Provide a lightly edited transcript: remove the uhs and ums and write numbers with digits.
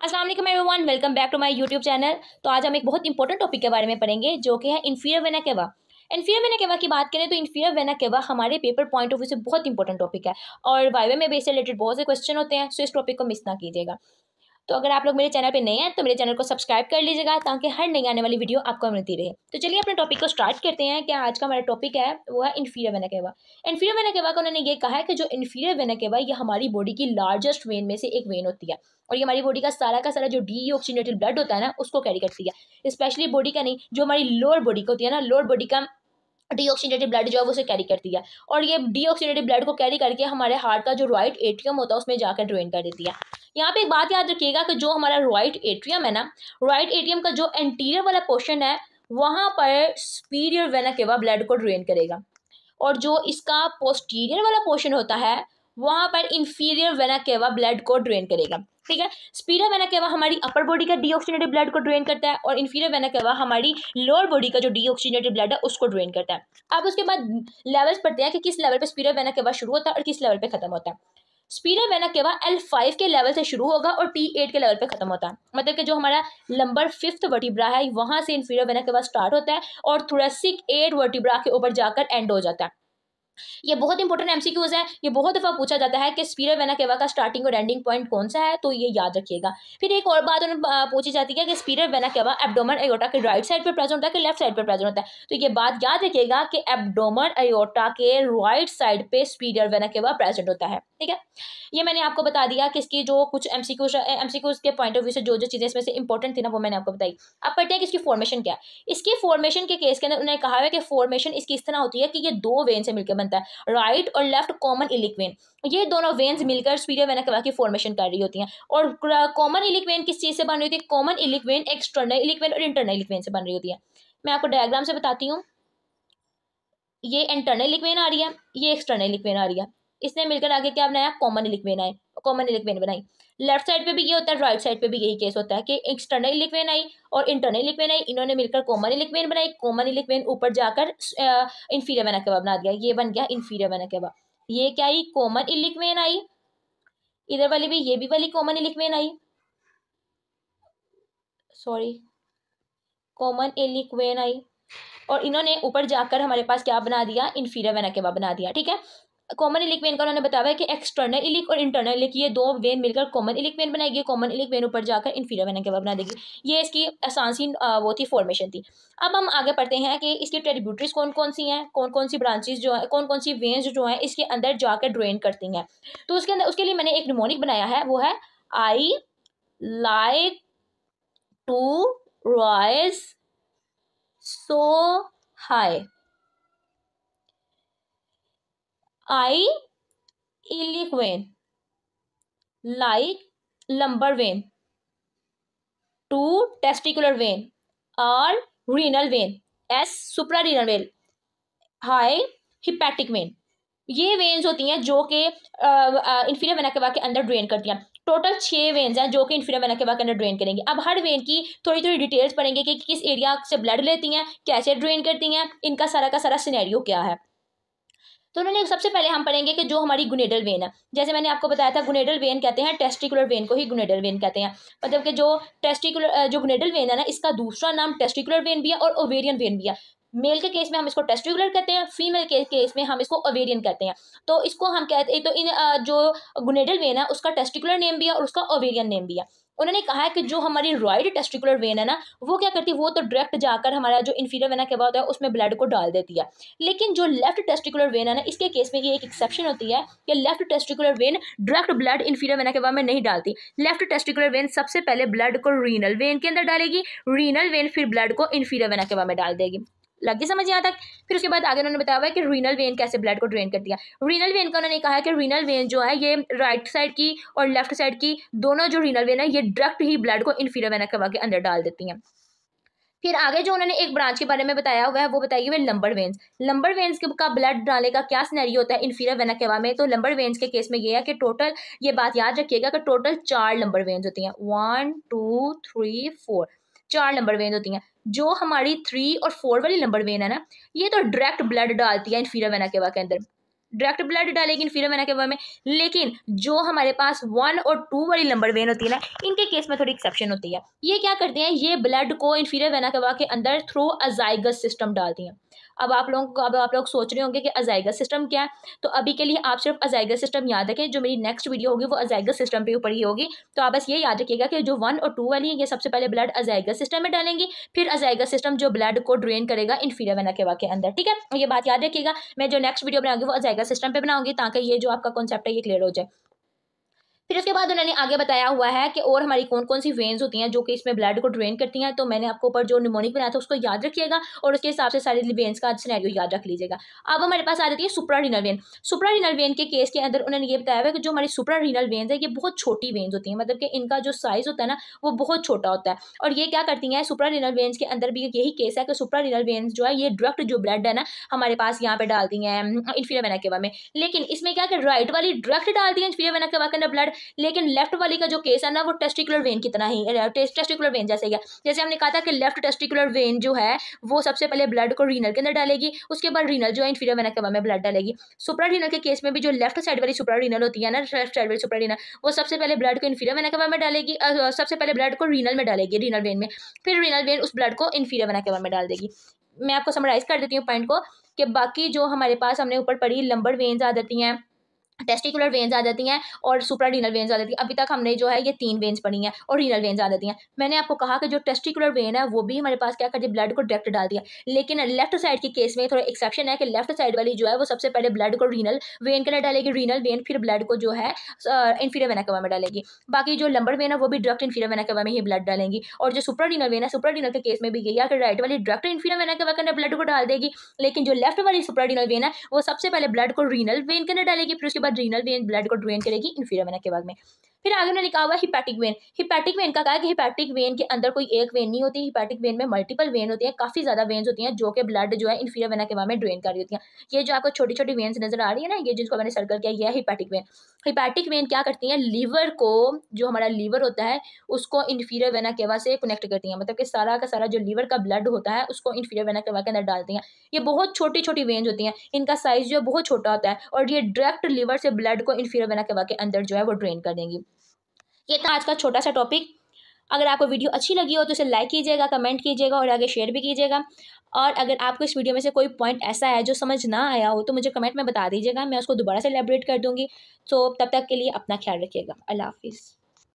अस्सलाम वालेकुम everyone, welcome back to my YouTube channel. तो आज हम एक बहुत इंपॉर्टेंट टॉपिक के बारे में पढ़ेंगे जो कि है inferior vena cava. Inferior vena cava की बात करें तो इन्फीरियर वेना केवा हमारे पेपर पॉइंट ऑफ व्यू से बहुत इंपॉर्टेंट टॉपिक है और वाइवा में भी इससे रिलेटेड बहुत से क्वेश्चन होते हैं, सो इस टॉपिक को मिस ना कीजिएगा। तो अगर आप लोग मेरे चैनल पे नए हैं तो मेरे चैनल को सब्सक्राइब कर लीजिएगा ताकि हर नई आने वाली वीडियो आपको मिलती रहे। तो चलिए अपने टॉपिक को स्टार्ट करते हैं। क्या आज का हमारा टॉपिक है वो है inferior vena cava. Inferior vena cava का उन्होंने ये कहा है कि जो इन्फीरियर वेना केवा ये हमारी बॉडी की लार्जेस्ट वेन में से एक वेन होती है और ये हमारी बॉडी का सारा जो डीऑक्सीजनेटेड ब्लड होता है ना उसको कैरी करती है। स्पेशली बॉडी का नहीं, जो हमारी लोअर बॉडी का होती है ना, लोअर बॉडी का डीऑक्सीडेटेड ब्लड जो है वो उसे कैरी करती है और ये डीऑक्सीडेटेड ब्लड को कैरी करके हमारे हार्ट का जो राइट एट्रियम होता है उसमें जाकर ड्रेन कर देती है। यहाँ पे एक बात याद रखिएगा कि जो हमारा राइट एट्रियम है ना, राइट एट्रियम का जो एंटीरियर वाला पोर्शन है वहाँ पर सुपीरियर वेना केवा ब्लड को ड्रेन करेगा और जो इसका पोस्टीरियर वाला पोर्शन होता है वहाँ पर इंफीरियर वेना केवा ब्लड को ड्रेन करेगा। ठीक है, सुपीरियर वेना केवा हमारी अपर बॉडी का डीऑक्सीजनेटेड ब्लड को ड्रेन करता है और इंफीरियर वेना केवा हमारी लोअर बॉडी का जो डीऑक्सीजनेटेड ब्लड है उसको ड्रेन करता है। अब उसके बाद लेवल्स पढ़ते हैं कि किस लेवल पे सुपीरियर वेना केवा शुरू होता है और किस लेवल पे खत्म होता है। सुपीरियर वेना केवा L5 के लेवल से शुरू होगा और T8 के लेवल पे खत्म होता है। मतलब कि जो हमारा लंबर 5th वर्टिब्रा है वहां से इंफीरियर वेना केवा स्टार्ट होता है और थोरेसिक 8 वर्टिब्रा के ऊपर जाकर एंड हो जाता है। ये बहुत इंपॉर्टेंट एमसीक्यूज है, ये बहुत दफा पूछा जाता है कि सुपीरियर वेना केवा का स्टार्टिंग और एंडिंग पॉइंट कौन सा है, तो ये याद रखिएगा। फिर एक और बात उन्हें पूछी जाती है कि सुपीरियर वेना केवा एब्डोमेन एयोर्टा के राइट साइड पे प्रेजेंट होता है कि लेफ्ट साइड पे प्रेजेंट होता है। तो ये बात याद रखिएगा कि एब्डोमेन एयोर्टा के राइट साइड पे सुपीरियर वेना केवा प्रेजेंट होता है। ठीक है, ये मैंने आपको बता दिया कि इसकी जो कुछ एमसीक्यूज के पॉइंट ऑफ व्यू से जो चीजें इसमें से इंपॉर्टेंट थी ना वो मैंने आपको बताई। अब पढ़ते हैं कि इसकी फॉर्मेशन क्या है। इसकी फॉर्मेशन के केस के अंदर उन्होंने कहा है कि फॉर्मेशन इसकी इस तरह होती है कि ये दो वेन से मिलकर बनता है, राइट और लेफ्ट कॉमन इलिक वेन। ये दोनों वेन्स मिलकर सुपीरियर वेना केवा की फॉर्मेशन कर रही होती हैं और कॉमन इलिक वेन किस चीज से बन रही होती है? Common iliac when external iliac when और इंटरनल इलिक वेन से बन रही होती है। मैं आपको डायग्राम से बताती हूँ। ये इंटरनल इलिक वेन आ रही है, ये एक्सटर्नल इलिक वेन आ रही है। इसने मिलकर आगे क्या बनाया? कॉमन इलिक वेन आए, कॉमन इलिक वेन बनाई। लेफ्ट साइड पे भी ये होता है, राइट साइड पे भी यही केस होता है कि एक्सटर्नल इलिक वेन आई और इंटरनल इलिक वेन आई, इन्होंने मिलकर कॉमन इलिक वेन बनाई। कॉमन इलिक वेन ऊपर जाकर इंफीरियर वेना केवा बना दिया, ये बन गया इंफीरियर वेना केवा। ये क्या आई? कॉमन इलिक वेन आई। इधर वाली भी, ये भी वाली कॉमन इलिक वेन आई, सॉरी कॉमन इलिक वेन आई और इन्होंने ऊपर जाकर हमारे पास क्या बना दिया? इंफीरियर वेना केवा बना दिया। ठीक है, कॉमन इलिक वेन का उन्होंने बताया है कि एक्सटर्नल इलिक और इंटरनल इलिक ये दो वेन मिलकर कॉमन इलिक वेन बनाएगी, कॉमन इलिक वेन ऊपर जाकर इंफीरियर वेना केवा बना देगी। ये इसकी आसान सी वो थी, फॉर्मेशन थी। अब हम आगे पढ़ते हैं कि इसकी ट्रिब्यूटरीज कौन कौन सी हैं, कौन कौन सी ब्रांचेस जो है, कौन कौन सी वेन्स जो हैं इसके अंदर जाकर ड्रेन करती हैं। तो उसके अंदर उसके लिए मैंने एक निमोनिक बनाया है, वो है I like to rise so high. I iliac vein, like lumbar vein, to testicular vein और renal vein, S suprarenal vein, high hepatic vein. ये वेन्स होती हैं जो कि इंफीरियर वेना केवा के अंदर ड्रेन करती हैं। टोटल 6 वेन्स हैं जो कि इंफीरियर वेना केवा के अंदर ड्रेन करेंगे। अब हर वेन की थोड़ी थोड़ी डिटेल्स पढ़ेंगे कि किस एरिया से ब्लड लेती हैं, कैसे ड्रेन करती हैं, इनका का सारा सिनेरियो क्या है। तो उन्होंने सबसे पहले हम पढ़ेंगे कि जो हमारी गुनेडल वेन है, जैसे मैंने आपको बताया था गुनेडल वेन कहते हैं, टेस्टिकुलर वेन को ही गुनेडल वेन कहते हैं। मतलब कि जो गुनेडल वेन है ना, इसका दूसरा नाम टेस्टिकुलर वेन भी है और ओवेरियन वेन भी है। मेल के केस में हम इसको टेस्टिकुलर कहते हैं, फीमेल के केस में हम इसको ओवेरियन कहते हैं। तो इसको हम कहते हैं, तो इन जो गुनेडल वेन है उसका टेस्टिकुलर नेम भी है और उसका ओवेरियन नेम भी है। उन्होंने कहा है कि जो हमारी राइट टेस्टिकुलर वेन है ना वो क्या करती है, वो तो डायरेक्ट जाकर हमारा जो इंफीरियर वेना केवा होता है उसमें ब्लड को डाल देती है। लेकिन जो लेफ्ट टेस्टिकुलर वेन है ना, इसके केस में ये एक एक्सेप्शन होती है कि left testicular vein direct blood inferior vena cava में नहीं डालती। लेफ्ट टेस्टिकुलर वेन सबसे पहले ब्लड को रीनल वेन के अंदर डालेगी, रीनल वेन फिर ब्लड को इंफीरियर वेना केवा में डाल देगी। लगी समझ यहाँ तक? फिर उसके बाद आगे उन्होंने बताया हुआ है कि रीनल वेन कैसे ब्लड को ड्रेन करती है। रीनल वेन का उन्होंने कहा है कि रीनल वेन जो है ये राइट साइड की और लेफ्ट साइड की दोनों जो रीनल वेन है ये डायरेक्ट ही ब्लड को इंफीरियर वेना केवा के अंदर डाल देती हैं। फिर आगे जो उन्होंने एक ब्रांच के बारे में बताया हुआ है वो बताइए हुए लंबर वेन्स। लंबर वेन्स का ब्लड डालने का क्या सिनेरियो होता है इंफीरियर वेना केवा में? तो लंबर वेन्स के केस में ये है कि टोटल, ये बात याद रखिएगा कि टोटल 4 लंबर वेन्स होती हैं, 1 2 3 4, 4 लंबर वेन होती हैं। जो हमारी 3 और 4 वाली लंबर वेन है ना, ये तो डायरेक्ट ब्लड डालती है इंफीरियर वेना केवा के अंदर। डायरेक्ट ब्लड डालेगी इन्फीरियर वेना केवा में। लेकिन जो हमारे पास 1 और 2 वाली लंबर वेन होती है ना, इनके केस में थोड़ी एक्सेप्शन होती है। ये क्या करते हैं, ये ब्लड को इन्फीरियर वेना केवा के अंदर थ्रू अजाइगस सिस्टम डालती हैं। अब आप लोग सोच रहे होंगे कि अजाइगस सिस्टम क्या है, तो अभी के लिए आप सिर्फ अजाइगस सिस्टम याद रखें। जो मेरी नेक्स्ट वीडियो होगी वो अजाइगस सिस्टम पे ऊपर ही होगी। तो आप बस ये याद रखिएगा कि जो 1 और 2 वाली है, ये सबसे पहले ब्लड अजाइगस सिस्टम में डालेंगी, फिर अजाइगस सिस्टम जो ब्लड को ड्रेन करेगा इन्फीरियर वेना केवा के अंदर। ठीक है, ये बात याद रखिएगा। मैं जो नेक्स्ट वीडियो बनाऊंगी वो अजाइगस सिस्टम पे बनाऊंगी, ताकि ये जो आपका कॉन्सेप्ट है ये क्लियर हो जाए। फिर उसके बाद उन्होंने आगे बताया हुआ है कि और हमारी कौन कौन सी वेन्स होती हैं जो कि इसमें ब्लड को ड्रेन करती हैं। तो मैंने आपको ऊपर जो निमोनिक बनाया था उसको याद रखिएगा, और उसके हिसाब से सारी वेन्स का सिनेरियो याद रख लीजिएगा। अब हमारे पास आ जाती है सुप्रारीनल वेन। सुप्रारीनल वेन के केस के अंदर उन्होंने ये बताया हुआ है कि जो हमारी सुप्रारीनल वेन्स है ये बहुत छोटी वेन्स होती हैं, मतलब कि इनका जो साइज होता है ना वो बहुत छोटा होता है। और ये क्या करती हैं, सुप्रारीनल वेन्स के अंदर भी यही केस है कि सुप्रारीनल वेन्स जो है ये डायरेक्ट जो ब्लड है ना हमारे पास यहाँ पे डालती हैं इन्फीरियर वेना केवा में। लेकिन इसमें क्या कि राइट वाली डायरेक्ट डालती है इन्फीरियर वेना केवा के अंदर ब्लड, लेकिन लेफ्ट वाली का जो केस है ना वो टेस्टिकुलर वेन की तरह ही, टेस्टिकुलर वेन जैसे क्या, जैसे हमने कहा था कि लेफ्ट टेस्टिकुलर वेन जो है वो सबसे पहले ब्लड को रीनल के अंदर डालेगी, उसके बाद रीनल जो है इन्फीरियर वेना केवा में ब्लड डालेगी। सुप्रारीनल के केस में भी जो लेफ्ट साइड वाली सुप्रारीनल होती है ना, लेफ्ट साइड वाली सुप्रारीनल, वो सबसे पहले ब्लड को इन्फीरियर वेना केवा में डालेगी, सबसे पहले ब्लड को रीनल में डालेगी, रीनल वेन में, फिर रीनल वेन उस ब्लड को इन्फीरियर वेना केवा में डाल देगी। मैं आपको समराइज कर देती हूँ पॉइंट को, कि बाकी जो हमारे पास हमने ऊपर पढ़ी लंबर वेन्स आ जाती हैं, टेस्टिकुलर वेन्स आ जाती हैं और सुप्रारीनल वेन्स आ जाती हैं। अभी तक हमने जो है ये 3 वेन्स पढ़ी हैं और रीनल वेन्स आ जाती हैं। मैंने आपको कहा कि जो टेस्टिकुलर वेन है वो भी हमारे पास क्या करती है, ब्लड को डायरेक्ट डाल दिया। लेकिन लेफ्ट साइड के केस में थोड़ा एक्सेप्शन है कि लेफ्ट साइड वाली जो है वो सबसे पहले ब्लड को रीनल वेन के अंदर डालेगी, रीनल वेन फिर ब्लड को जो है इन्फीरियर वेना केवा में डालेगी। बाकी जो लंबर वेन है वो भी डायरेक्ट इन्फीरियर वेना केवा में ही ब्लड डालेंगी। और जो सुप्रारीनल वेन है, सुप्रारीनल के केस में भी यही है कि राइट वाली डायरेक्ट इन्फीरियर वेना केवा के अंदर ब्लड को डाल देगी, लेकिन जो लेफ्ट वाली सुप्रारीनल वेन है वो सबसे पहले ब्लड को रीनल वेन के अंदर डालेगी, फिर उसके बाद रीनल वेन ब्लड को ड्रेन करेगी इन्फीरियर वेना केवा में। फिर आगे उन्होंने लिखा हुआ हिपैटिक वेन। हिपैटिक वेन का कहा कि हिपैटिक वेन के अंदर कोई एक वेन नहीं होती, हिपैटिक वेन में मल्टीपल वेन होती हैं, काफी ज्यादा वेन्स होती हैं जो कि ब्लड जो है इन्फीरियर वेना केवा में ड्रेन कर रही होती हैं। ये जो आपको छोटी छोटी वेन्स नजर आ रही है ना, ये जिसको मैंने सर्कल किया, ये है हिपैटिक वेन। हिपैटिक वेन क्या करती हैं, लीवर को, जो हमारा लीवर होता है उसको इन्फीरियर वेना केवा से कनेक्ट करती हैं, मतलब कि सारा का सारा जो लीवर का ब्लड होता है उसको इन्फीरियर वेना केवा के अंदर डालती हैं। ये बहुत छोटी छोटी वेन्स होती हैं, इनका साइज जो है बहुत छोटा होता है, और ये डायरेक्ट लीवर से ब्लड को इन्फीरियर वेना केवा के अंदर जो है वो ड्रेन कर देंगी। ये था आज का छोटा सा टॉपिक। अगर आपको वीडियो अच्छी लगी हो तो इसे लाइक कीजिएगा, कमेंट कीजिएगा और आगे शेयर भी कीजिएगा। और अगर आपको इस वीडियो में से कोई पॉइंट ऐसा है जो समझ ना आया हो तो मुझे कमेंट में बता दीजिएगा, मैं उसको दोबारा से एलैबोरेट कर दूंगी। तो तब तक के लिए अपना ख्याल रखिएगा। अल्लाह हाफिज़।